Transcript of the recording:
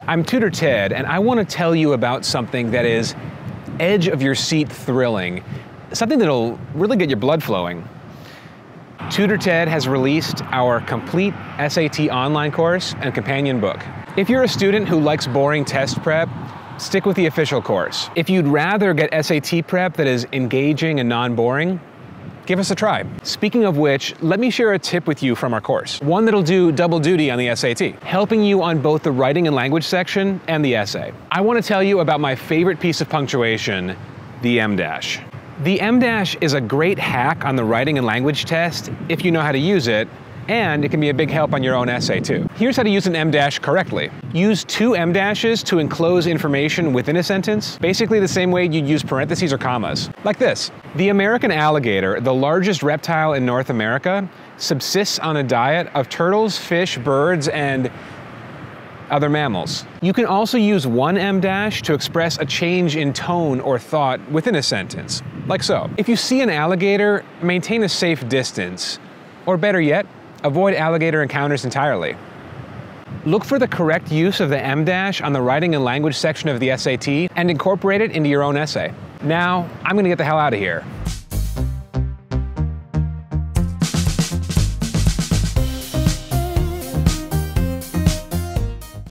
I'm Tutor Ted, and I want to tell you about something that is edge of your seat thrilling, something that'll really get your blood flowing. Tutor Ted has released our complete SAT online course and companion book. If you're a student who likes boring test prep, stick with the official course. If you'd rather get SAT prep that is engaging and non-boring, give us a try. Speaking of which, let me share a tip with you from our course. One that'll do double duty on the SAT, helping you on both the writing and language section and the essay. I want to tell you about my favorite piece of punctuation, the em dash. The em dash is a great hack on the writing and language test if you know how to use it, and it can be a big help on your own essay too. Here's how to use an em dash correctly. Use two em dashes to enclose information within a sentence, basically the same way you'd use parentheses or commas. Like this: the American alligator, the largest reptile in North America, subsists on a diet of turtles, fish, birds, and other mammals. You can also use one em dash to express a change in tone or thought within a sentence, like so. If you see an alligator, maintain a safe distance, or better yet, avoid alligator encounters entirely. Look for the correct use of the em dash on the writing and language section of the SAT and incorporate it into your own essay. Now, I'm gonna get the hell out of here.